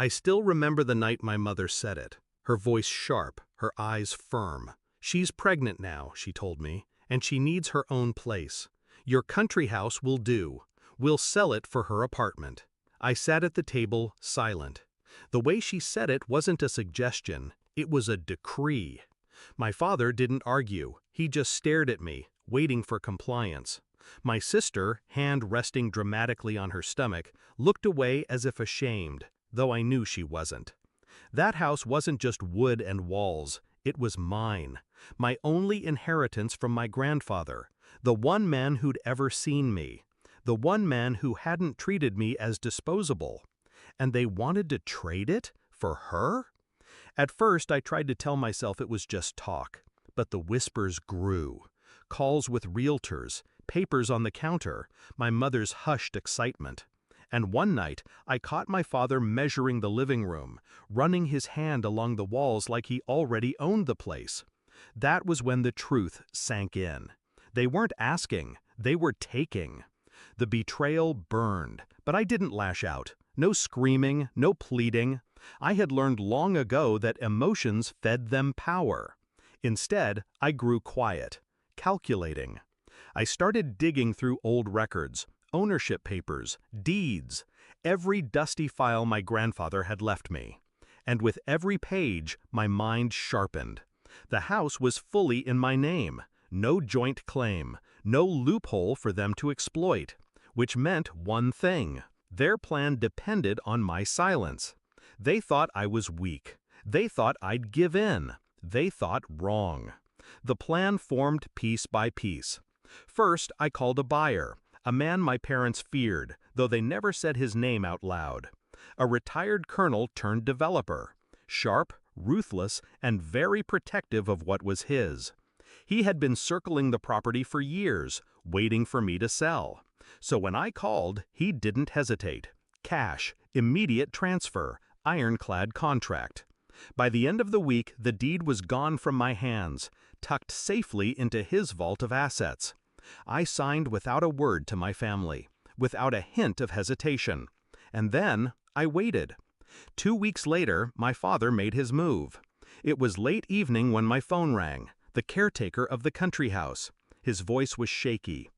I still remember the night my mother said it, her voice sharp, her eyes firm. She's pregnant now, she told me, and she needs her own place. Your country house will do. We'll sell it for her apartment. I sat at the table, silent. The way she said it wasn't a suggestion, it was a decree. My father didn't argue, he just stared at me, waiting for compliance. My sister, hand resting dramatically on her stomach, looked away as if ashamed, though I knew she wasn't. That house wasn't just wood and walls, it was mine, my only inheritance from my grandfather, the one man who'd ever seen me, the one man who hadn't treated me as disposable. And they wanted to trade it for her? At first, I tried to tell myself it was just talk, but the whispers grew. Calls with realtors, papers on the counter, my mother's hushed excitement. And one night, I caught my father measuring the living room, running his hand along the walls like he already owned the place. That was when the truth sank in. They weren't asking, they were taking. The betrayal burned, but I didn't lash out. No screaming, no pleading. I had learned long ago that emotions fed them power. Instead, I grew quiet, calculating. I started digging through old records, ownership papers, deeds, every dusty file my grandfather had left me. And with every page, my mind sharpened. The house was fully in my name, no joint claim, no loophole for them to exploit, which meant one thing. Their plan depended on my silence. They thought I was weak. They thought I'd give in. They thought wrong. The plan formed piece by piece. First, I called a buyer, a man my parents feared, though they never said his name out loud. A retired colonel turned developer, sharp, ruthless, and very protective of what was his. He had been circling the property for years, waiting for me to sell. So when I called, he didn't hesitate. Cash, immediate transfer, ironclad contract. By the end of the week, the deed was gone from my hands, tucked safely into his vault of assets. I signed without a word to my family, without a hint of hesitation. And then I waited. 2 weeks later, my father made his move. It was late evening when my phone rang, the caretaker of the country house. His voice was shaky.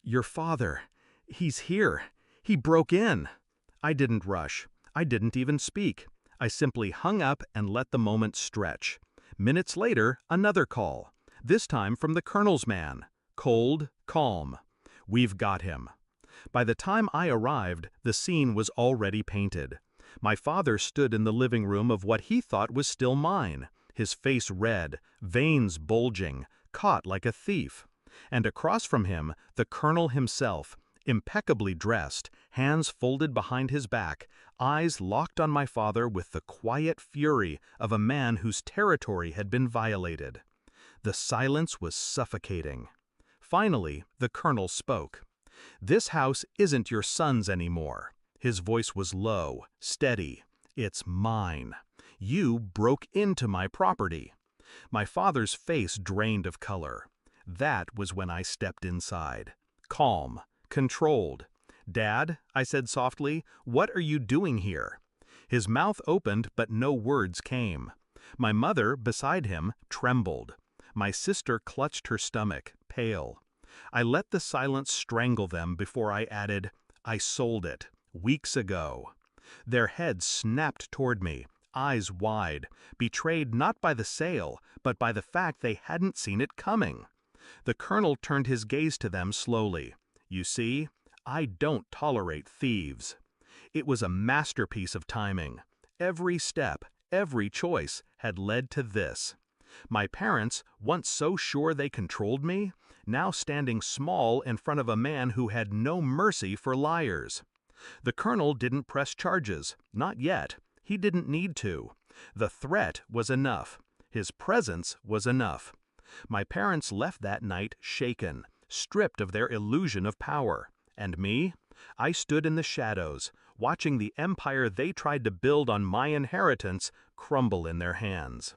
"Your father, he's here. He broke in." I didn't rush. I didn't even speak. I simply hung up and let the moment stretch. Minutes later, another call, this time from the colonel's man. Cold, calm. "We've got him." By the time I arrived, the scene was already painted. My father stood in the living room of what he thought was still mine, his face red, veins bulging, caught like a thief. And across from him, the colonel himself, impeccably dressed, hands folded behind his back, eyes locked on my father with the quiet fury of a man whose territory had been violated. The silence was suffocating. Finally, the colonel spoke. "This house isn't your son's anymore." His voice was low, steady. "It's mine. You broke into my property." My father's face drained of color. That was when I stepped inside. Calm, controlled. "Dad," I said softly, "what are you doing here?" His mouth opened, but no words came. My mother, beside him, trembled. My sister clutched her stomach, pale. I let the silence strangle them before I added, "I sold it, weeks ago." Their heads snapped toward me, eyes wide, betrayed not by the sale, but by the fact they hadn't seen it coming. The colonel turned his gaze to them slowly. "You see, I don't tolerate thieves." It was a masterpiece of timing. Every step, every choice had led to this. My parents, once so sure they controlled me, now standing small in front of a man who had no mercy for liars. The colonel didn't press charges, not yet. He didn't need to. The threat was enough. His presence was enough. My parents left that night shaken, stripped of their illusion of power. And me? I stood in the shadows, watching the empire they tried to build on my inheritance crumble in their hands.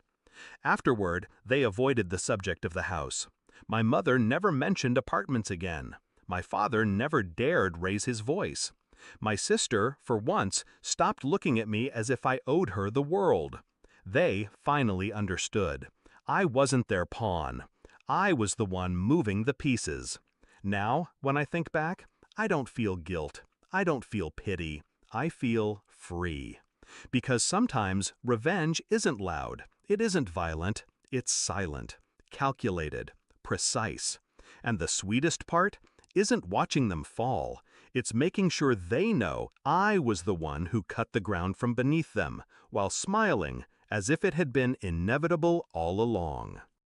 Afterward, they avoided the subject of the house. My mother never mentioned apartments again. My father never dared raise his voice. My sister, for once, stopped looking at me as if I owed her the world. They finally understood. I wasn't their pawn. I was the one moving the pieces. Now, when I think back, I don't feel guilt. I don't feel pity. I feel free. Because sometimes revenge isn't loud. It isn't violent. It's silent, calculated, precise. And the sweetest part isn't watching them fall. It's making sure they know I was the one who cut the ground from beneath them, while smiling as if it had been inevitable all along.